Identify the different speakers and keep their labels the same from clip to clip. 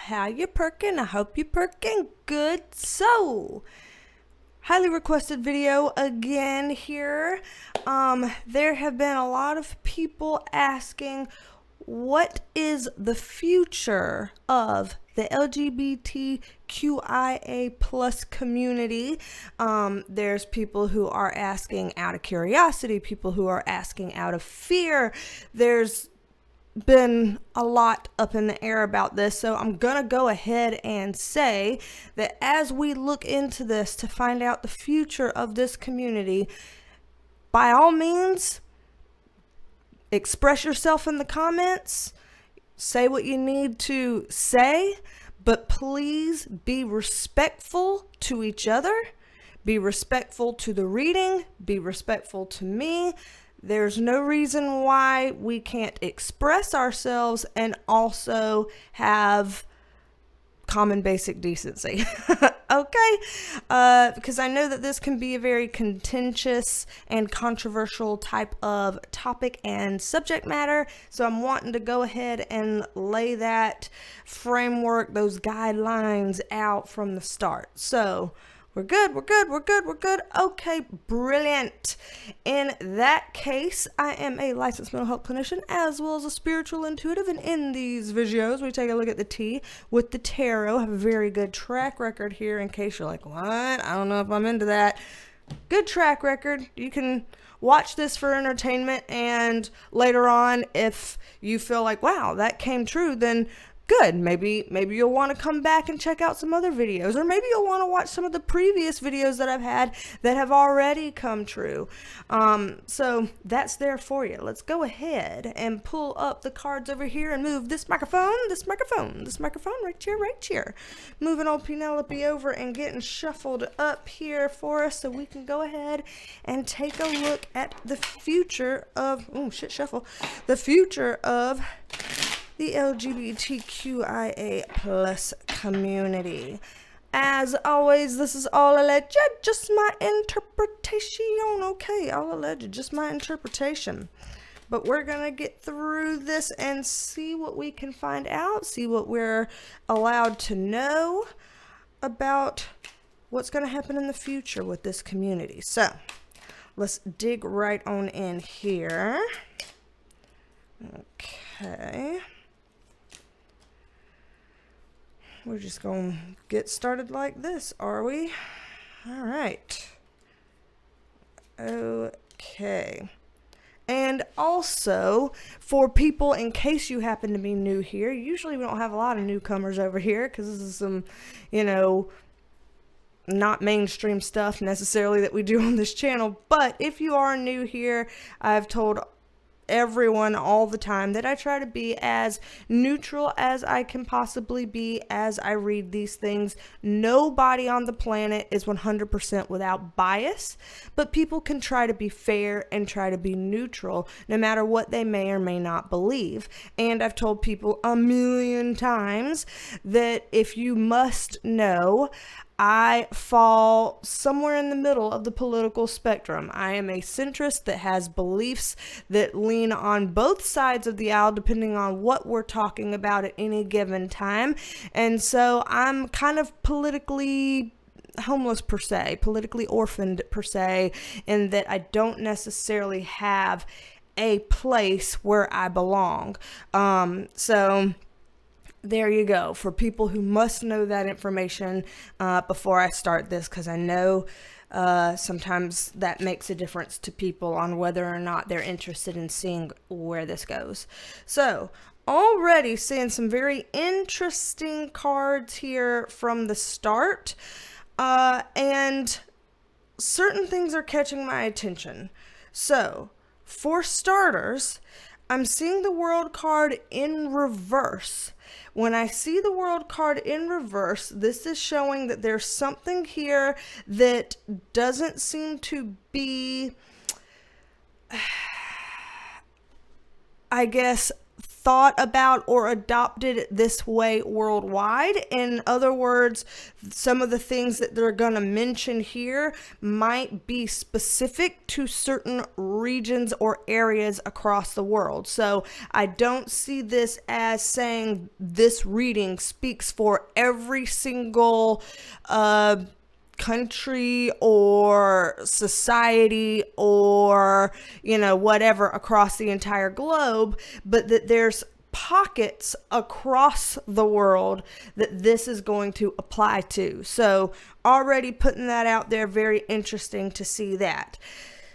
Speaker 1: How you perking? I hope you perking good. So, highly requested video again here. There have been a lot of people asking, what is the future of the LGBTQIA plus community? There's people who are asking out of curiosity, people who are asking out of fear. There's been a lot up in the air about this, so I'm gonna go ahead and say that as we look into this to find out the future of this community, by all means, express yourself in the comments, say what you need to say, but please be respectful to each other, be respectful to the reading, be respectful to me. There's no reason why we can't express ourselves and also have common basic decency. Okay? Because I know that this can be a very contentious and controversial type of topic and subject matter. So I'm wanting to go ahead and lay that framework, those guidelines out from the start. So we're good. Okay, brilliant. In that case, I am a licensed mental health clinician as well as a spiritual intuitive. And in these videos, we take a look at the tea with the tarot. I have a very good track record here in case you're like, what? I don't know if I'm into that. Good track record. You can watch this for entertainment, and later on, if you feel like, wow, that came true, then good. Maybe you'll want to come back and check out some other videos, or maybe you'll want to watch some of the previous videos that I've had that have already come true. So that's there for you. Let's go ahead and pull up the cards over here and move this microphone right here. Moving old Penelope over and getting shuffled up here for us so we can go ahead and take a look at the future of, the future of the LGBTQIA plus community. As always, this is all alleged, just my interpretation. Okay, all alleged, just my interpretation. But we're gonna get through this and see what we can find out, see what we're allowed to know about what's gonna happen in the future with this community. So let's dig right on in here. Okay. We're just going to get started like this, are we? All right. Okay. And also, for people, in case you happen to be new here, usually we don't have a lot of newcomers over here because this is some, not mainstream stuff necessarily that we do on this channel. But if you are new here, I've told everyone all the time that I try to be as neutral as I can possibly be as I read these things. Nobody on the planet is 100% without bias, but people can try to be fair and try to be neutral no matter what they may or may not believe. And I've told people a million times that if you must know, I fall somewhere in the middle of the political spectrum. I am a centrist that has beliefs that lean on both sides of the aisle depending on what we're talking about at any given time. And so I'm kind of politically homeless per se, politically orphaned per se, in that I don't necessarily have a place where I belong. So there you go, for people who must know that information before I start this, because I know sometimes that makes a difference to people on whether or not they're interested in seeing where this goes. So, already seeing some very interesting cards here from the start, and certain things are catching my attention. So, for starters, I'm seeing the World card in reverse. When I see the World card in reverse, this is showing that there's something here that doesn't seem to be, I guess, thought about or adopted this way worldwide. In other words, some of the things that they're going to mention here might be specific to certain regions or areas across the world. So I don't see this as saying this reading speaks for every single country or society or, whatever across the entire globe, but that there's pockets across the world that this is going to apply to. So already putting that out there, very interesting to see that.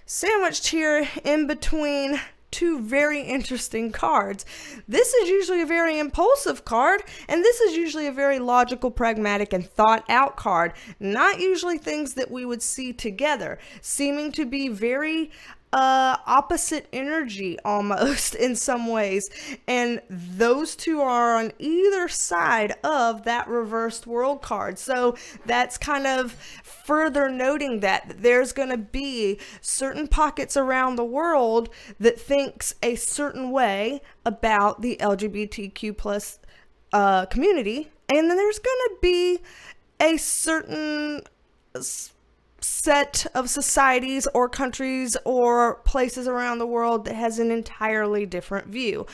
Speaker 1: Sandwiched here in between two very interesting cards. This is usually a very impulsive card, and this is usually a very logical, pragmatic, and thought out card. Not usually things that we would see together, seeming to be very opposite energy almost in some ways. And those two are on either side of that reversed world card. So that's kind of further noting that there's going to be certain pockets around the world that thinks a certain way about the LGBTQ plus community. And then there's going to be a certain set of societies or countries or places around the world that has an entirely different view.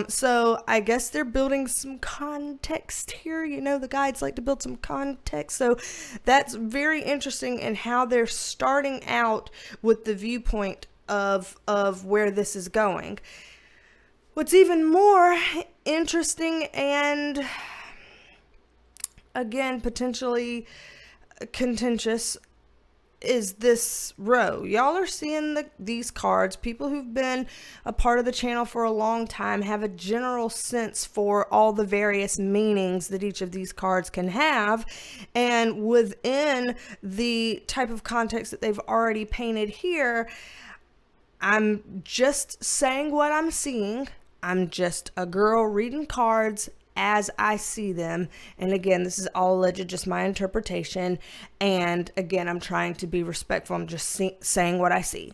Speaker 1: So I guess they're building some context here. The guides like to build some context. So that's very interesting in how they're starting out with the viewpoint of where this is going. What's even more interesting and, again, potentially contentious is this row. Y'all are seeing these cards. People who've been a part of the channel for a long time have a general sense for all the various meanings that each of these cards can have. And within the type of context that they've already painted here, I'm just saying what I'm seeing. I'm just a girl reading cards as I see them. And again, this is all alleged, just my interpretation. And again, I'm trying to be respectful. I'm just saying what I see.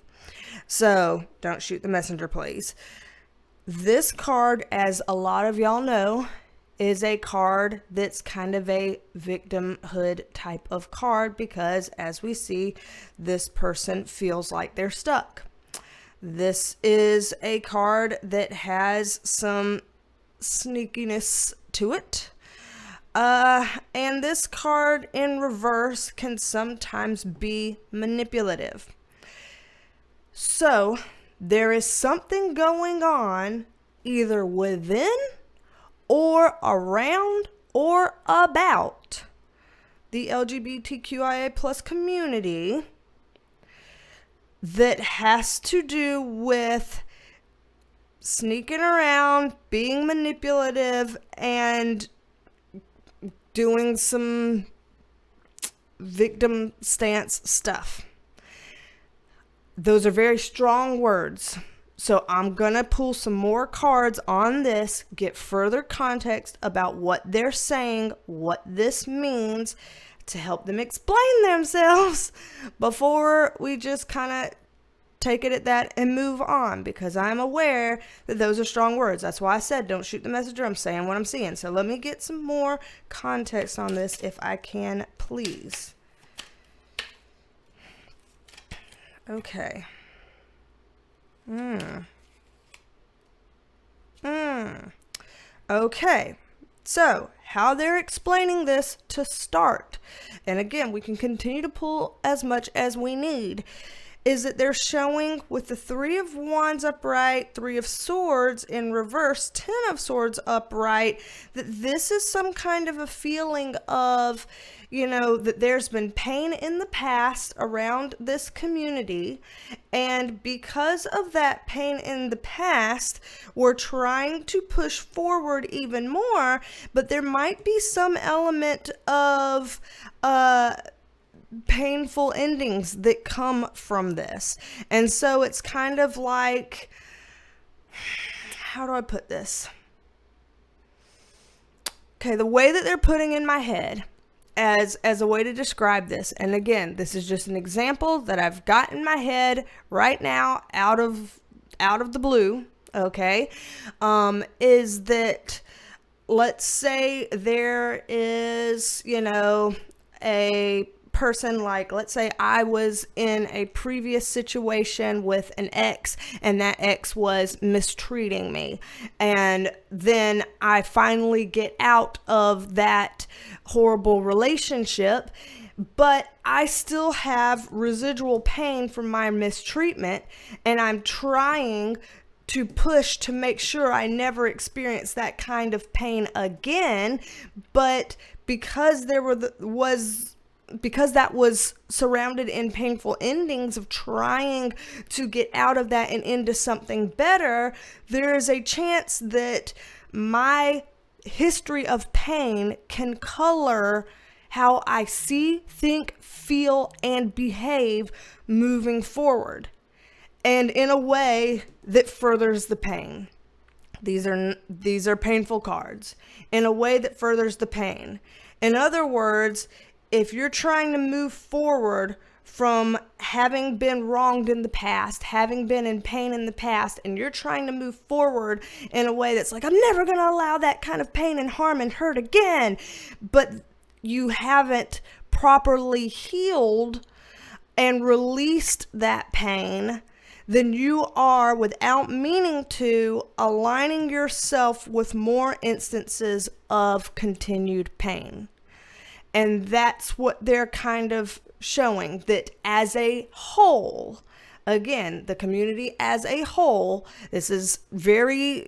Speaker 1: So don't shoot the messenger, please. This card, as a lot of y'all know, is a card that's kind of a victimhood type of card because, as we see, this person feels like they're stuck. This is a card that has some sneakiness to it. And this card in reverse can sometimes be manipulative. So there is something going on either within or around or about the LGBTQIA plus community that has to do with sneaking around, being manipulative, and doing some victim stance stuff. Those are very strong words. So I'm going to pull some more cards on this, get further context about what they're saying, what this means, to help them explain themselves before we just kind of take it at that and move on, because I'm aware that those are strong words. That's why I said don't shoot the messenger. I'm saying what I'm seeing. So let me get some more context on this if I can, please. Okay. Okay. So how they're explaining this to start, and again, we can continue to pull as much as we need, is that they're showing with the Three of Wands upright, Three of Swords in reverse, Ten of Swords upright, that this is some kind of a feeling of, that there's been pain in the past around this community. And because of that pain in the past, we're trying to push forward even more, but there might be some element of, painful endings that come from this. And so it's kind of like, how do I put this? Okay, the way that they're putting in my head as a way to describe this, and again, this is just an example that I've got in my head right now out of the blue. okay, is that, let's say there is, a person, like, let's say I was in a previous situation with an ex, and that ex was mistreating me, and then I finally get out of that horrible relationship, but I still have residual pain from my mistreatment, and I'm trying to push to make sure I never experience that kind of pain again. But because because that was surrounded in painful endings of trying to get out of that and into something better, there is a chance that my history of pain can color how I see, think, feel, and behave moving forward, and in a way that furthers the pain. These are painful cards. In a way that furthers the pain. In other words, if you're trying to move forward from having been wronged in the past, having been in pain in the past, and you're trying to move forward in a way that's like, I'm never going to allow that kind of pain and harm and hurt again, but you haven't properly healed and released that pain, then you are, without meaning to, aligning yourself with more instances of continued pain. And that's what they're kind of showing, that as a whole, again, the community as a whole, this is very,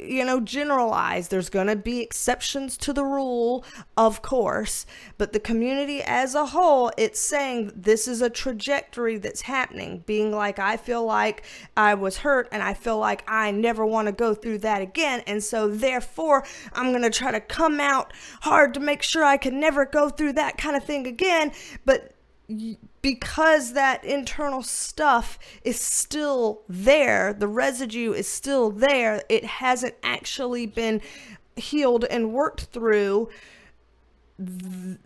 Speaker 1: generalized. There's going to be exceptions to the rule, of course, but the community as a whole, it's saying this is a trajectory that's happening, being like, I feel like I was hurt and I feel like I never want to go through that again. And so therefore, I'm going to try to come out hard to make sure I can never go through that kind of thing again. But because that internal stuff is still there, the residue is still there, it hasn't actually been healed and worked through, then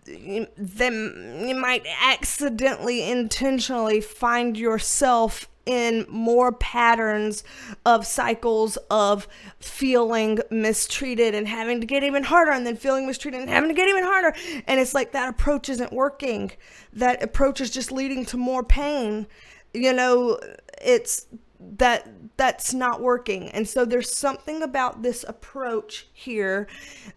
Speaker 1: you might accidentally, intentionally find yourself in more patterns of cycles of feeling mistreated and having to get even harder, and then feeling mistreated and having to get even harder. And it's like that approach isn't working. That approach is just leading to more pain. It's that's not working. And so there's something about this approach here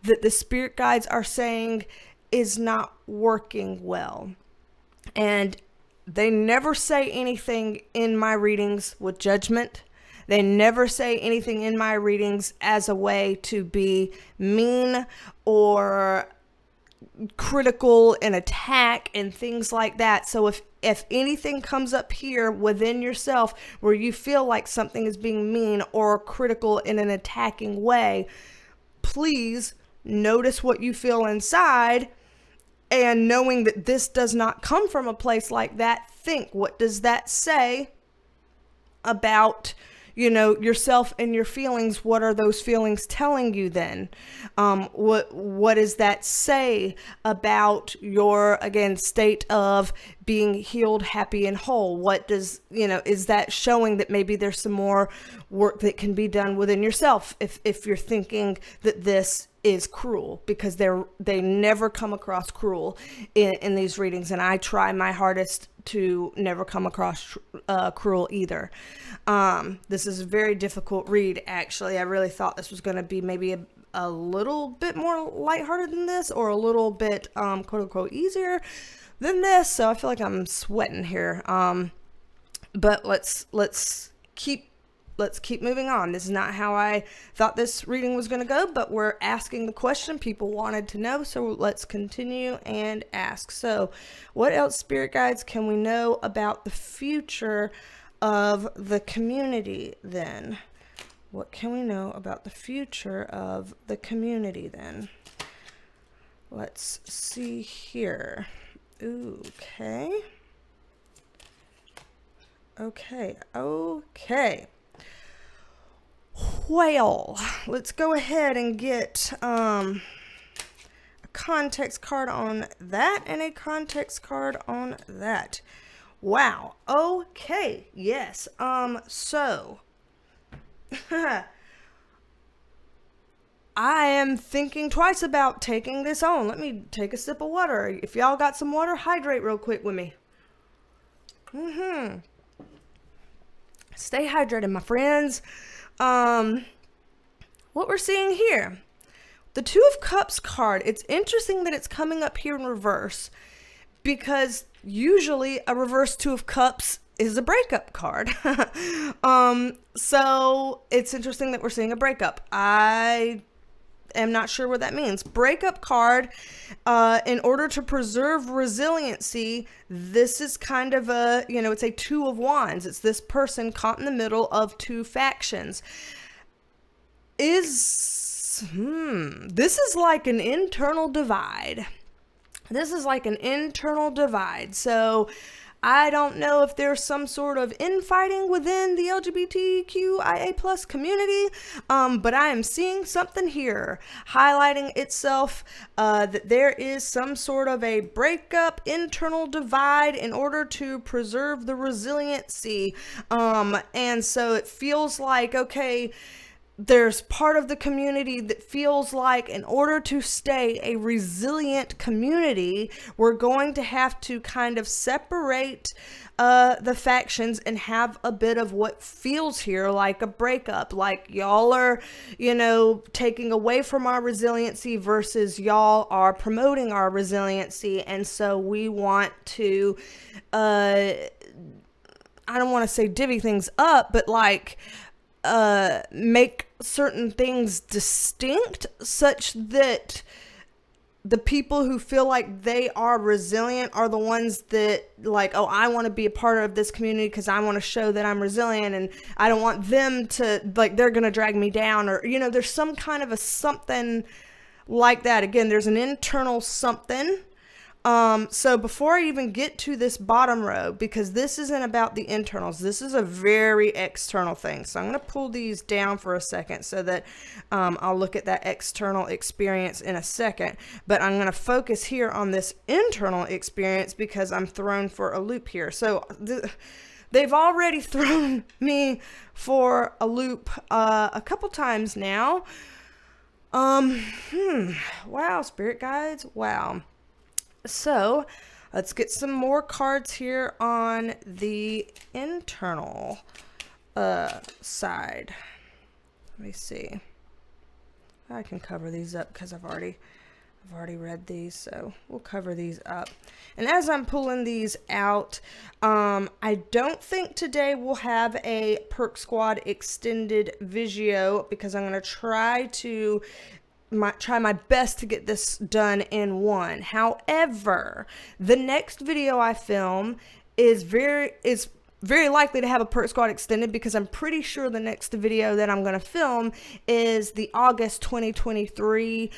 Speaker 1: that the spirit guides are saying is not working well. And they never say anything in my readings with judgment. They never say anything in my readings as a way to be mean or critical and attack and things like that. So if anything comes up here within yourself where you feel like something is being mean or critical in an attacking way, please notice what you feel inside. And knowing that this does not come from a place like that, think, what does that say about, yourself and your feelings? What are those feelings telling you then? What does that say about your, again, state of being healed, happy, and whole? What does, is that showing that maybe there's some more work that can be done within yourself if you're thinking that this is cruel? Because they never come across cruel in these readings, and I try my hardest to never come across cruel either. This is a very difficult read, actually. I really thought this was going to be maybe a little bit more lighthearted than this, or a little bit quote unquote easier than this. So I feel like I'm sweating here. But let's keep moving on. This is not how I thought this reading was going to go, but we're asking the question people wanted to know, so let's continue and ask. So, what else, spirit guides, can we know about the future of the community then? What can we know about the future of the community then? Let's see here. Okay. Well, let's go ahead and get a context card on that and a context card on that. Wow. Okay. Yes. So I am thinking twice about taking this on. Let me take a sip of water. If y'all got some water, hydrate real quick with me. Stay hydrated, my friends. What we're seeing here, the Two of Cups card, it's interesting that it's coming up here in reverse, because usually a reverse Two of Cups is a breakup card. So it's interesting that we're seeing a breakup. I am not sure what that means. Breakup card, in order to preserve resiliency, this is kind of a, it's a Two of Wands. It's this person caught in the middle of two factions. This is like an internal divide. So I don't know if there's some sort of infighting within the LGBTQIA plus community, but I am seeing something here highlighting itself, that there is some sort of a breakup, internal divide in order to preserve the resiliency. And so it feels like, okay, there's part of the community that feels like in order to stay a resilient community, we're going to have to kind of separate the factions and have a bit of what feels here like a breakup. Like y'all are, taking away from our resiliency versus y'all are promoting our resiliency. And so we want to, I don't want to say divvy things up, but like, make certain things distinct such that the people who feel like they are resilient are the ones that like, oh, I want to be a part of this community because I want to show that I'm resilient, and I don't want them to, like, they're going to drag me down, or, there's some kind of a something like that. Again, there's an internal something. So before I even get to this bottom row, because this isn't about the internals, this is a very external thing. So I'm going to pull these down for a second so that I'll look at that external experience in a second. But I'm going to focus here on this internal experience because I'm thrown for a loop here. So they've already thrown me for a loop a couple times now. Wow, spirit guides. Wow. So let's get some more cards here on the internal side. Let me see. I can cover these up because I've already read these, so we'll cover these up. And as I'm pulling these out, I don't think today we'll have a Perk Squad extended video because I'm going to try my best to get this done in one. However, the next video I film is very likely to have a Perk Squad extended because I'm pretty sure the next video that I'm going to film is the August 2023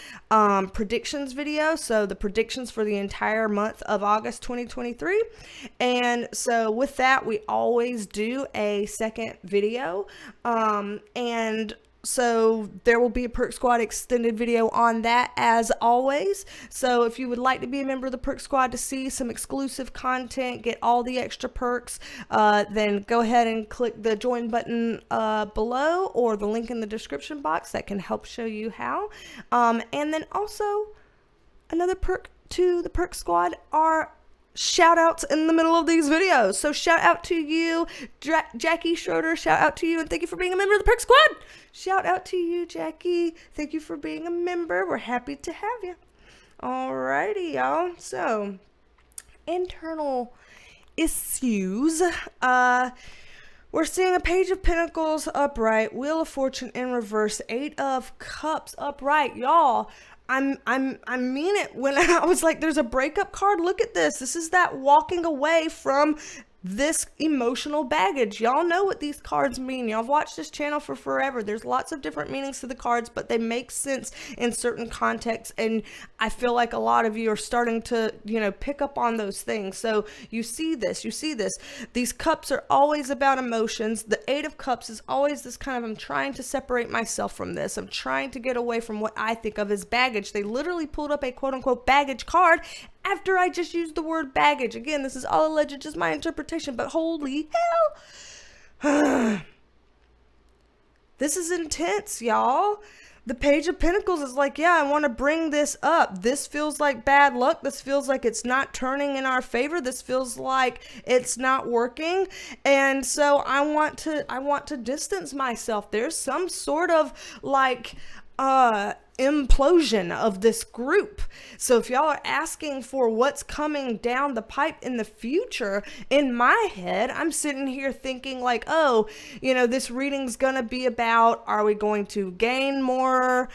Speaker 1: predictions video. So the predictions for the entire month of August 2023. And so with that, we always do a second video. And so there will be a Perk Squad extended video on that as always. So if you would like to be a member of the Perk Squad to see some exclusive content, get all the extra perks, then go ahead and click the join button below or the link in the description box that can help show you how. And then also another perk to the Perk Squad are shout outs in the middle of these videos. So shout out to you, Jackie Schroeder, shout out to you, and thank you for being a member of the Perk Squad. Shout out to you, Jackie. Thank you for being a member. We're happy to have you. Alrighty, y'all. So, internal issues. We're seeing a Page of Pentacles upright, Wheel of Fortune in reverse, Eight of Cups upright, y'all. I mean it when I was like, there's a breakup card. Look at this. This is that walking away from this emotional baggage. Y'all know what these cards mean. Y'all have watched this channel for forever. There's lots of different meanings to the cards, but they make sense in certain contexts. And I feel like a lot of you are starting to, pick up on those things. So you see this. These cups are always about emotions. The Eight of Cups is always this kind of, I'm trying to separate myself from this. I'm trying to get away from what I think of as baggage. They literally pulled up a quote unquote baggage card after I just used the word baggage. Again, this is all alleged, just my interpretation, but holy hell. This is intense, y'all. the Page of Pentacles is like, yeah, I want to bring this up. This feels like bad luck. This feels like it's not turning in our favor. This feels like it's not working. And so I want to distance myself. There's some sort of like, implosion of this group. So if y'all are asking for what's coming down the pipe in the future, in my head, I'm sitting here thinking like, oh, this reading's gonna be about, are we going to gain more,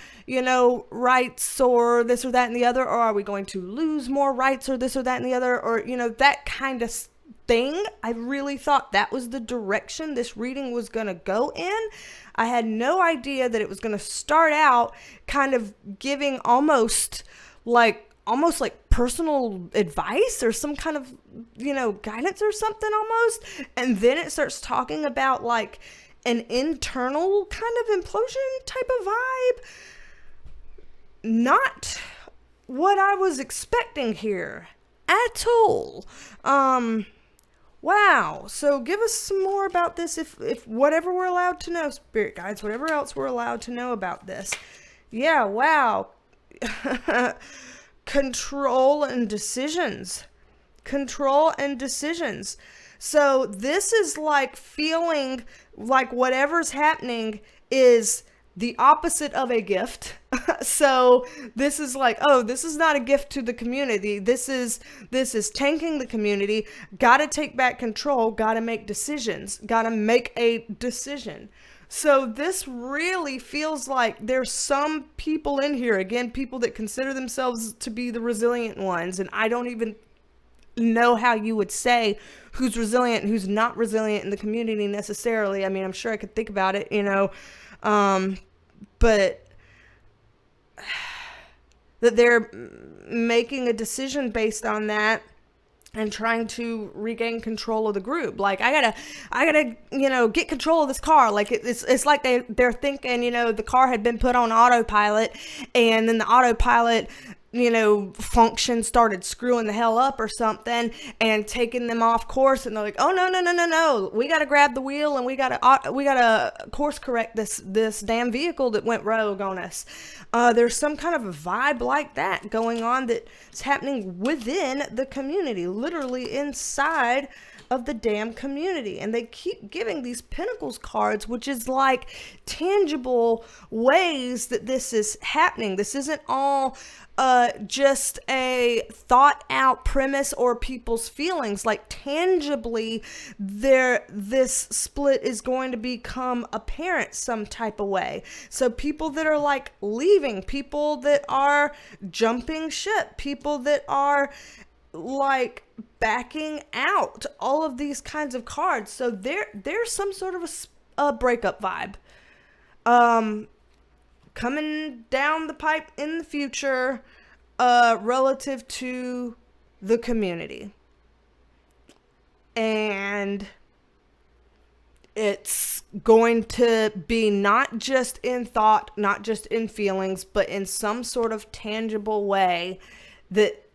Speaker 1: rights or this or that and the other, or are we going to lose more rights or this or that and the other, or, that kind of thing. I really thought that was the direction this reading was going to go in. I had no idea that it was going to start out kind of giving almost like personal advice or some kind of, guidance or something almost. And then it starts talking about like an internal kind of implosion type of vibe. Not what I was expecting here at all. Wow. So give us some more about this if whatever we're allowed to know, spirit guides, whatever else we're allowed to know about this. Yeah, wow. Control and decisions. Control and decisions. So this is like feeling like whatever's happening is the opposite of a gift. So this is like, oh, this is not a gift to the community. This is tanking the community. Got to take back control. Got to make decisions. Got to make a decision. So this really feels like there's some people in here, again, people that consider themselves to be the resilient ones. And I don't even know how you would say who's resilient and who's not resilient in the community necessarily. I mean, I'm sure I could think about it, but that they're making a decision based on that and trying to regain control of the group. Like, I gotta, get control of this car. Like it's like they're thinking, the car had been put on autopilot, and then the autopilot, function started screwing the hell up or something and taking them off course. And they're like, oh, no. We got to grab the wheel and we got to course correct this damn vehicle that went rogue on us. There's some kind of a vibe like that going on that's happening within the community, literally inside of the damn community. And they keep giving these Pentacles cards, which is like tangible ways that this is happening. This isn't all just a thought out premise or people's feelings. Like tangibly this split is going to become apparent some type of way. So people that are like leaving, people that are jumping ship, people that are like backing out, all of these kinds of cards. So there's some sort of a breakup vibe coming down the pipe in the future relative to the community. And it's going to be not just in thought, not just in feelings, but in some sort of tangible way that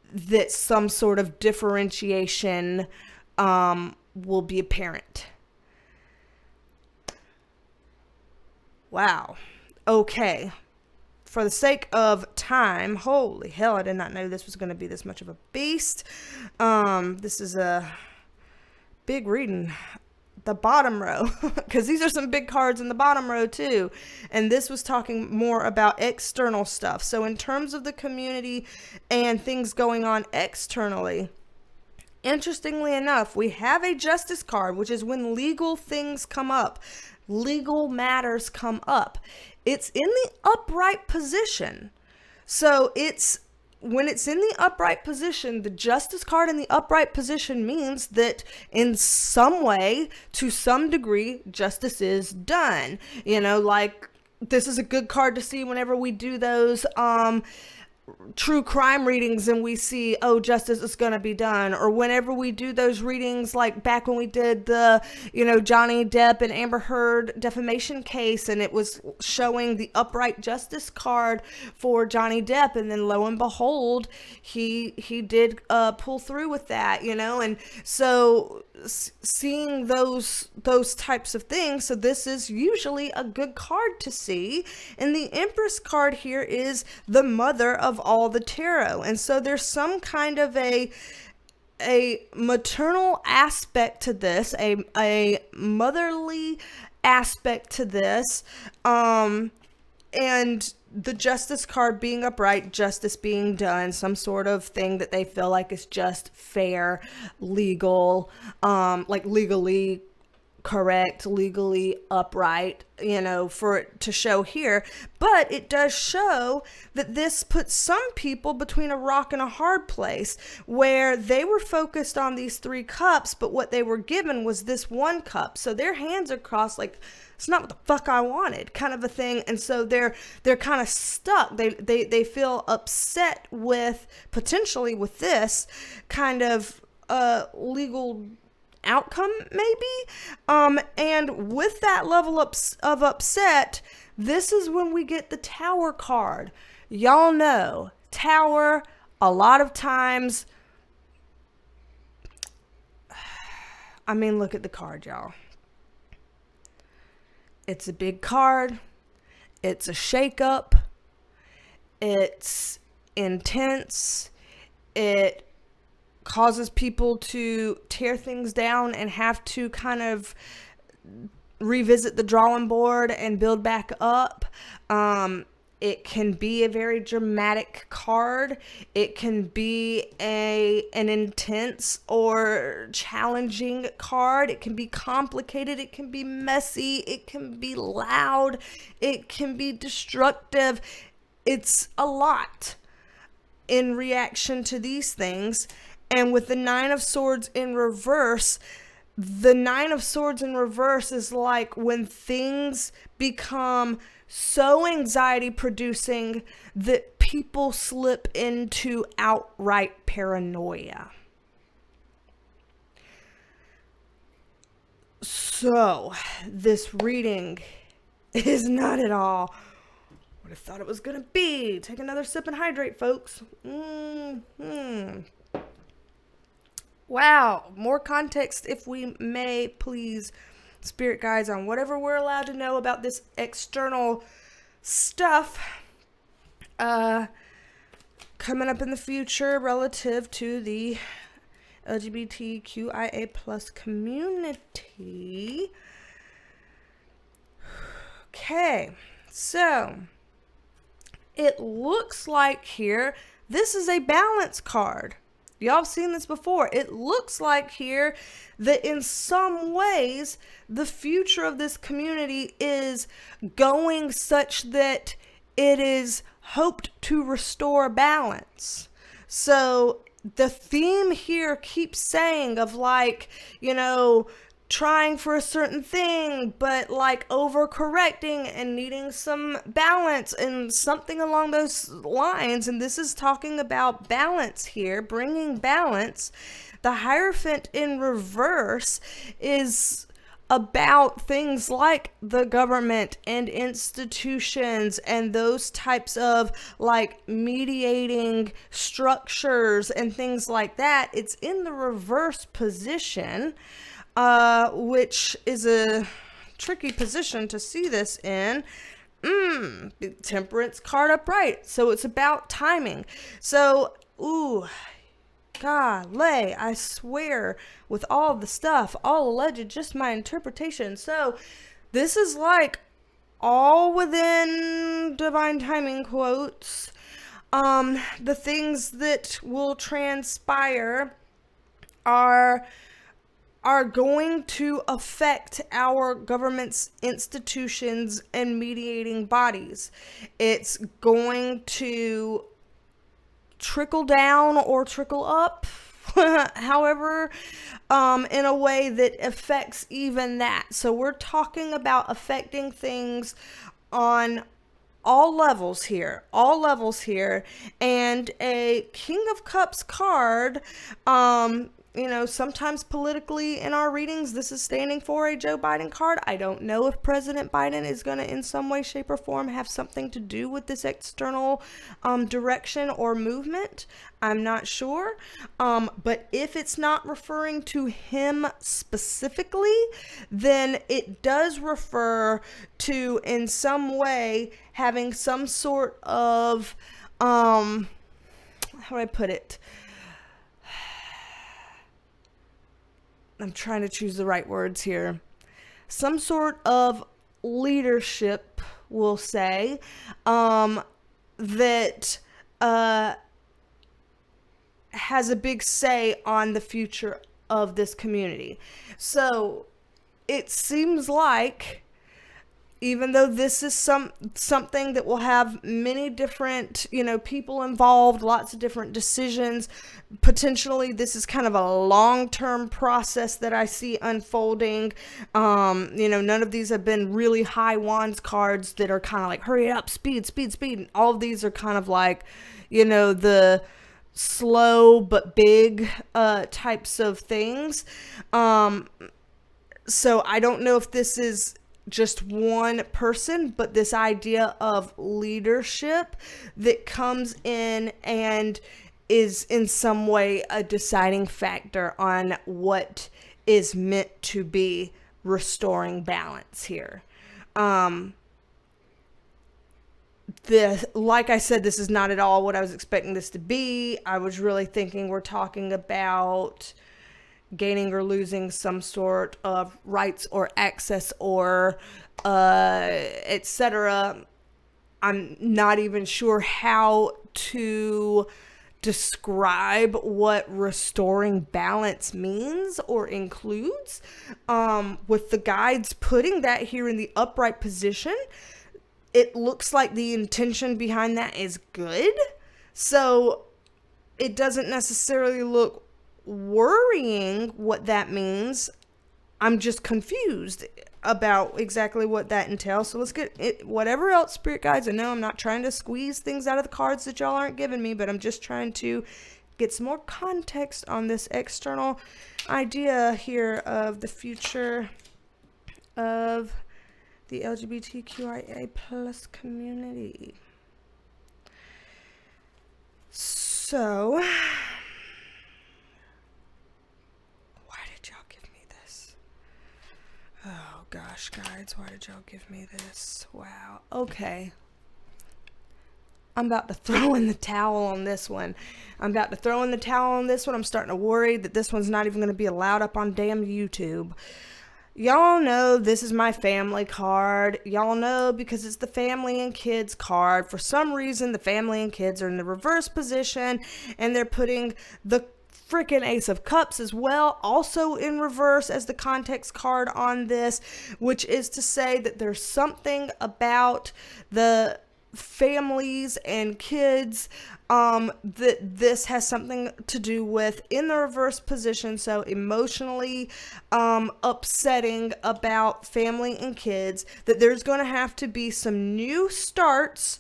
Speaker 1: some sort of differentiation will be apparent. Wow. Okay. For the sake of time, holy hell, I did not know this was going to be this much of a beast. This is a big reading. The bottom row, because these are some big cards in the bottom row too. And this was talking more about external stuff. So in terms of the community and things going on externally, interestingly enough, we have a Justice card, which is when legal things come up, legal matters come up. It's in the upright position. So when it's in the upright position, the Justice card in the upright position means that in some way, to some degree, justice is done. Like this is a good card to see whenever we do those true crime readings and we see, oh, justice is going to be done, or whenever we do those readings, like back when we did the, Johnny Depp and Amber Heard defamation case, and it was showing the upright justice card for Johnny Depp, and then lo and behold, he did pull through with that, and so seeing those types of things. So this is usually a good card to see. And the Empress card here is the mother of all the tarot. And so there's some kind of a maternal aspect to this, a motherly aspect to this. And the Justice card being upright, justice being done, some sort of thing that they feel like is just fair, legal, like legally correct, legally upright, for it to show here. But it does show that this puts some people between a rock and a hard place, where they were focused on these 3 cups, but what they were given was this 1 cup. So their hands are crossed, like, it's not what the fuck I wanted, kind of a thing. And so they're kind of stuck. They feel upset with, potentially with this kind of legal outcome, maybe. And with that level of upset, this is when we get the Tower card. Y'all know, Tower, a lot of times, look at the card, y'all. It's a big card. It's a shakeup. It's intense. It causes people to tear things down and have to kind of revisit the drawing board and build back up. It can be a very dramatic card. It can be an intense or challenging card. It can be complicated. It can be messy. It can be loud. It can be destructive. It's a lot in reaction to these things. And with the 9 of Swords in reverse, the 9 of Swords in reverse is like when things become so anxiety producing that people slip into outright paranoia. So this reading is not at all what I thought it was going to be. Take another sip and hydrate, folks. Wow. More context, if we may, please, spirit guides, on whatever we're allowed to know about this external stuff coming up in the future relative to the LGBTQIA plus community. Okay, so it looks like here, this is a balance card. Y'all have seen this before. It looks like here that in some ways the future of this community is going such that it is hoped to restore balance. So the theme here keeps saying of like, trying for a certain thing, but like overcorrecting and needing some balance and something along those lines. And this is talking about balance here, bringing balance. The Hierophant in reverse is about things like the government and institutions and those types of like mediating structures and things like that. It's in the reverse position, which is a tricky position to see this in. Temperance card upright. So it's about timing. So, golly, I swear with all the stuff, all alleged, just my interpretation. So this is like all within divine timing quotes. The things that will transpire are going to affect our government's institutions and mediating bodies. It's going to trickle down or trickle up, however, in a way that affects even that. So we're talking about affecting things on all levels here, and a King of Cups card. Sometimes politically in our readings, this is standing for a Joe Biden card. I don't know if President Biden is going to, in some way, shape, or form, have something to do with this external direction or movement. I'm not sure. But if it's not referring to him specifically, then it does refer to, in some way, having some sort of, how do I put it? I'm trying to choose the right words here. Some sort of leadership, we'll say, that has a big say on the future of this community. So it seems like, even though this is something that will have many different, people involved, lots of different decisions, potentially this is kind of a long-term process that I see unfolding. None of these have been really high wands cards that are kind of like, hurry up, speed. And all of these are kind of like, the slow but big types of things. So I don't know if this is just one person, but this idea of leadership that comes in and is in some way a deciding factor on what is meant to be restoring balance here. Like I said, this is not at all what I was expecting this to be. I was really thinking we're talking about gaining or losing some sort of rights or access or etc. I'm not even sure how to describe what restoring balance means or includes. With the guides putting that here in the upright position, it looks like the intention behind that is good. So it doesn't necessarily look worrying what that means. I'm just confused about exactly what that entails. So let's get it, whatever else, spirit guides. I know I'm not trying to squeeze things out of the cards that y'all aren't giving me, but I'm just trying to get some more context on this external idea here of the future of the LGBTQIA plus community. So oh gosh, guides, why did y'all give me this? Wow. Okay. I'm about to throw in the towel on this one. I'm starting to worry that this one's not even going to be allowed up on damn YouTube. Y'all know this is my family card. Y'all know because it's the family and kids card. For some reason, the family and kids are in the reverse position, and they're putting the freaking Ace of Cups as well, also in reverse as the context card on this, which is to say that there's something about the families and kids that this has something to do with in the reverse position. So emotionally upsetting about family and kids, that there's going to have to be some new starts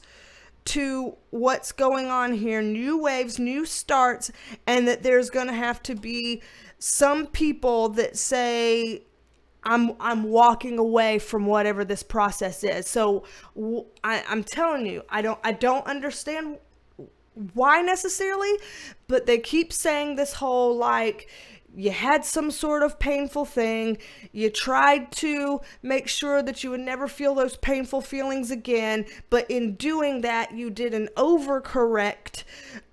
Speaker 1: to what's going on here, new waves, new starts, and that there's going to have to be some people that say, I'm walking away from whatever this process is. So I'm telling you, I don't understand why necessarily, but they keep saying this whole like, you had some sort of painful thing. You tried to make sure that you would never feel those painful feelings again. But in doing that, you did an overcorrect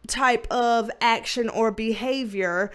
Speaker 1: type of action or behavior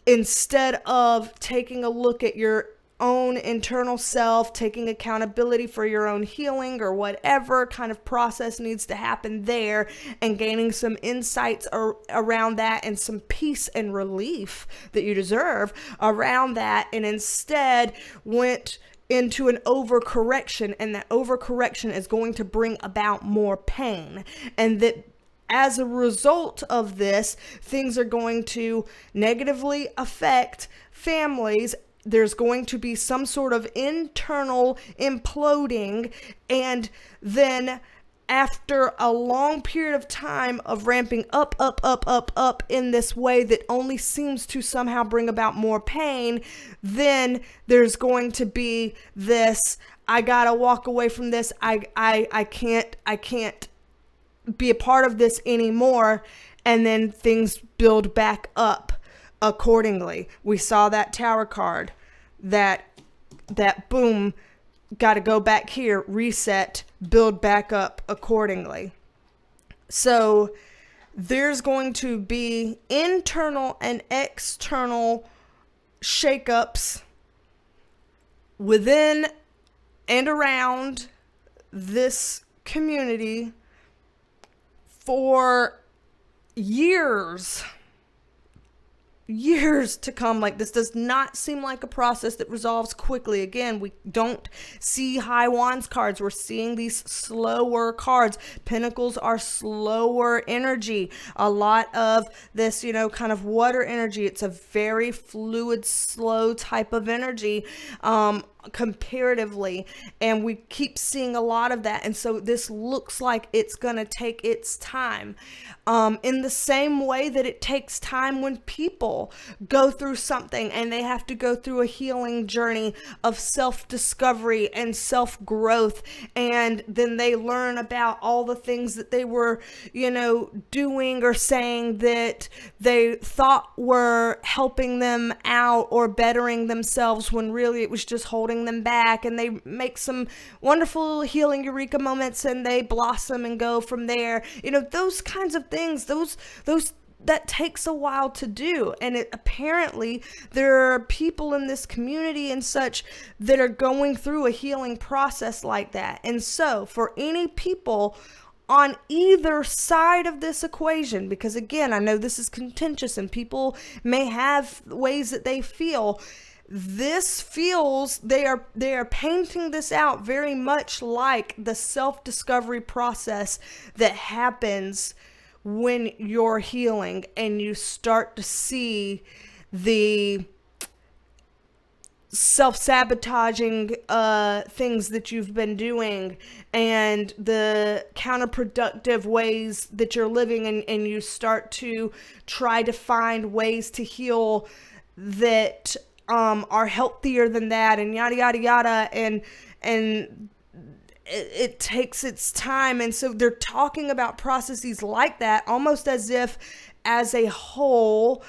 Speaker 1: instead of taking a look at your own internal self, taking accountability for your own healing or whatever kind of process needs to happen there, and gaining some insights around that and some peace and relief that you deserve around that, and instead went into an overcorrection, and that overcorrection is going to bring about more pain, and that as a result of this, things are going to negatively affect families. There's going to be some sort of internal imploding, and then after a long period of time of ramping up in this way that only seems to somehow bring about more pain, then there's going to be this, I gotta walk away from this. I can't be a part of this anymore. And then things build back up accordingly. We saw that Tower card, that boom, got to go back here, reset, build back up accordingly. So there's going to be internal and external shakeups within and around this community for years to come. Like, this does not seem like a process that resolves quickly. Again, we don't see high wands cards. We're seeing these slower cards. Pentacles are slower energy. A lot of this, kind of water energy. It's a very fluid, slow type of energy, comparatively, and we keep seeing a lot of that. And so this looks like it's gonna take its time, in the same way that it takes time when people go through something and they have to go through a healing journey of self-discovery and self-growth, and then they learn about all the things that they were doing or saying that they thought were helping them out or bettering themselves, when really it was just holding them back. And they make some wonderful healing eureka moments and they blossom and go from there. Those kinds of things, those that takes a while to do. And apparently there are people in this community and such that are going through a healing process like that. And so for any people on either side of this equation, because again, I know this is contentious and people may have ways that they feel, this feels, they are painting this out very much like the self-discovery process that happens when you're healing and you start to see the self-sabotaging things that you've been doing and the counterproductive ways that you're living, and you start to try to find ways to heal that are healthier than that, and yada yada yada, and it takes its time. And so they're talking about processes like that, almost as if as a whole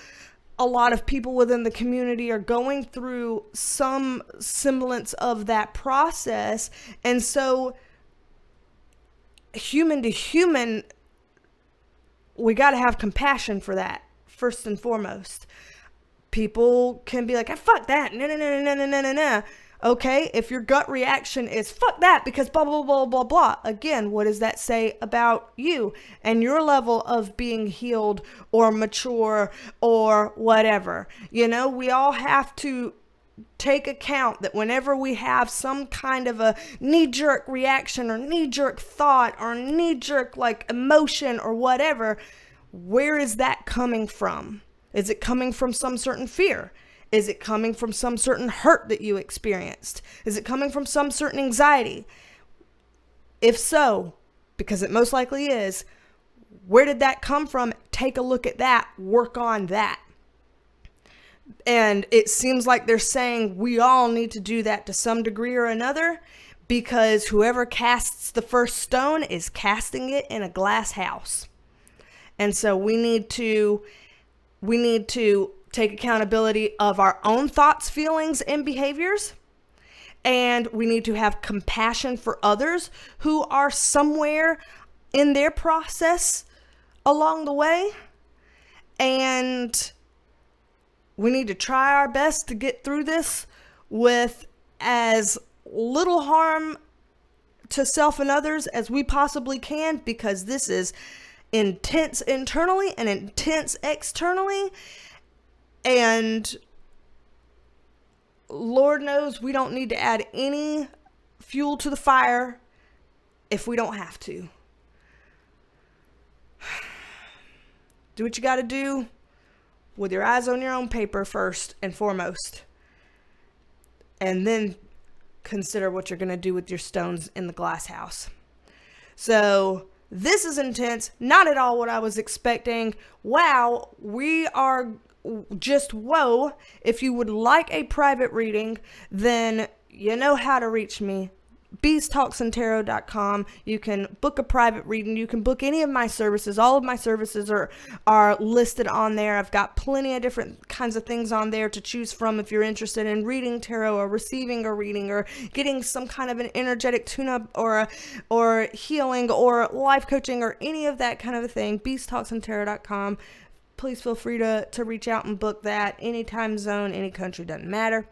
Speaker 1: a lot of people within the community are going through some semblance of that process. And so human to human, we got to have compassion for that first and foremost. People can be like, fuck that, no. Okay, if your gut reaction is fuck that because blah, blah, blah, blah, blah. Again, what does that say about you and your level of being healed or mature or whatever? We all have to take account that whenever we have some kind of a knee-jerk reaction or knee-jerk thought or knee-jerk emotion or whatever, where is that coming from? Is it coming from some certain fear? Is it coming from some certain hurt that you experienced? Is it coming from some certain anxiety? If so, because it most likely is, where did that come from? Take a look at that, work on that. And it seems like they're saying we all need to do that to some degree or another, because whoever casts the first stone is casting it in a glass house. And so we need to take accountability of our own thoughts, feelings, and behaviors. And we need to have compassion for others who are somewhere in their process along the way. And we need to try our best to get through this with as little harm to self and others as we possibly can, because this is intense internally and intense externally. And Lord knows we don't need to add any fuel to the fire if we don't have to. Do what you got to do with your eyes on your own paper first and foremost. And then consider what you're going to do with your stones in the glass house. So this is intense. Not at all what I was expecting. Wow, we are just whoa. If you would like a private reading, then you know how to reach me. BeasTalksAndTarot.com. You can book a private reading. You can book any of my services. All of my services are listed on there. I've got plenty of different kinds of things on there to choose from if you're interested in reading tarot or receiving a reading or getting some kind of an energetic tune-up or healing or life coaching or any of that kind of a thing. BeasTalksAndTarot.com. Please feel free to reach out and book that. Any time zone, any country, doesn't matter.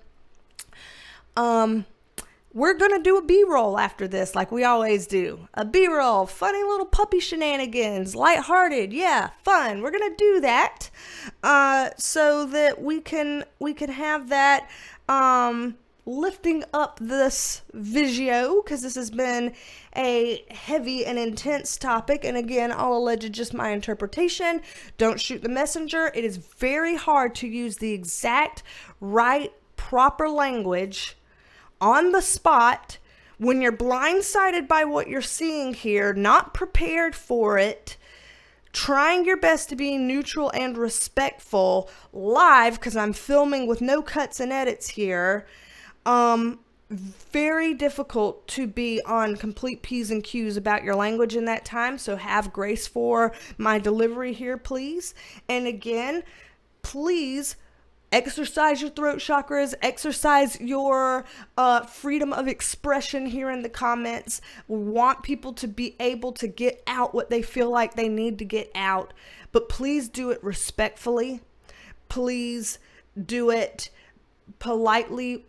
Speaker 1: We're going to do a B-roll after this, like we always do. A B-roll, funny little puppy shenanigans, lighthearted, yeah, fun. We're going to do that so that we can have that lifting up this video, because this has been a heavy and intense topic. And again, I'll allege just my interpretation. Don't shoot the messenger. It is very hard to use the exact right, proper language on the spot when you're blindsided by what you're seeing here, not prepared for it, trying your best to be neutral and respectful live, because I'm filming with no cuts and edits here. Very difficult to be on complete P's and Q's about your language in that time, so have grace for my delivery here, please. And again, please exercise your throat chakras, exercise your freedom of expression here in the comments. We want people to be able to get out what they feel like they need to get out, but please do it respectfully. Please do it politely.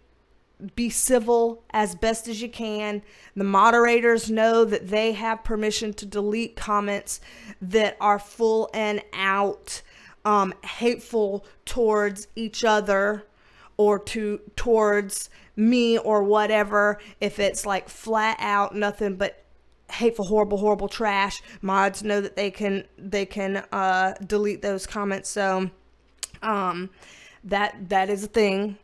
Speaker 1: Be civil as best as you can. The moderators know that they have permission to delete comments that are full and out hateful towards each other or towards me or whatever. If it's like flat out nothing but hateful, horrible trash, mods know that they can delete those comments. So that is a thing.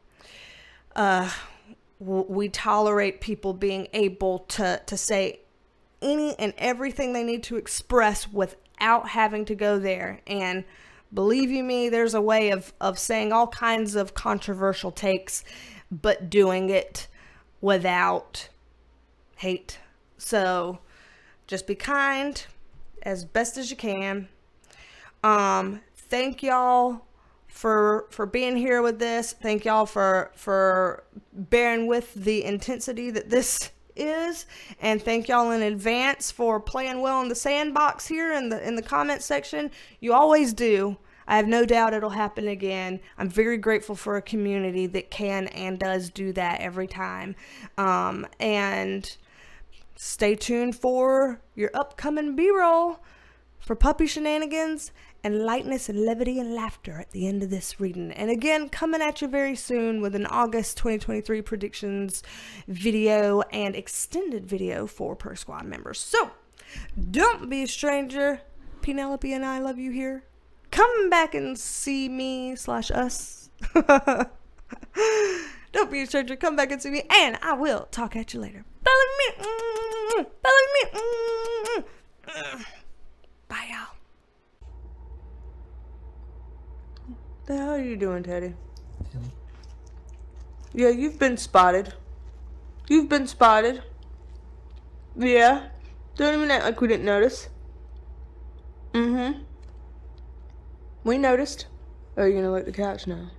Speaker 1: We tolerate people being able to say any and everything they need to express without having to go there. And believe you me, there's a way of saying all kinds of controversial takes, but doing it without hate. So just be kind as best as you can. Thank y'all for being here with this. Thank y'all for bearing with the intensity that this is, and thank y'all in advance for playing well in the sandbox here in the comment section. You always do. I have no doubt it'll happen again. I'm very grateful for a community that can and does do that every time. And stay tuned for your upcoming B-roll for puppy shenanigans and lightness and levity and laughter at the end of this reading. And again, coming at you very soon with an August 2023 predictions video and extended video for Perk Squad members. So, don't be a stranger. Penelope and I love you here. Come back and see me / us. Don't be a stranger. Come back and see me, and I will talk at you later. Bye, me. Bye, y'all. The hell are you doing, Teddy? Yeah, you've been spotted. You've been spotted. Yeah. Don't even act like we didn't notice. Mm-hmm. We noticed. Oh, you're gonna lick the couch now.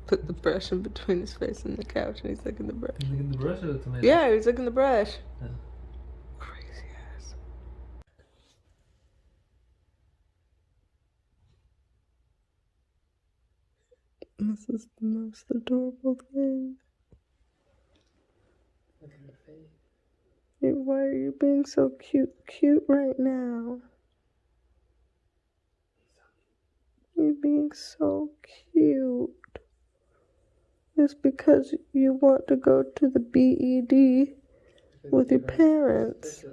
Speaker 1: Put the brush in between his face and the couch, and he's licking the brush.
Speaker 2: He's licking the brush or the tomato?
Speaker 1: Yeah, he's licking the brush.
Speaker 2: Yeah.
Speaker 1: Crazy ass. This is the most adorable thing.
Speaker 2: Look at her face.
Speaker 1: Hey, why are you being so cute right now? You're being so cute. It's because you want to go to the BED with your parents.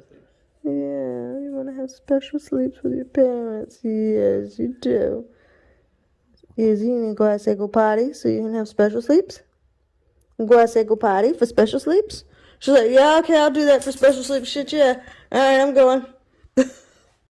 Speaker 1: Yeah, you want to have special sleeps with your parents. Yes, you do. Is you need to go out and say go potty so you can have special sleeps?
Speaker 3: Go outside, go potty for special sleeps? She's like, yeah, okay, I'll do that for special sleep. Shit, yeah. All right, I'm going.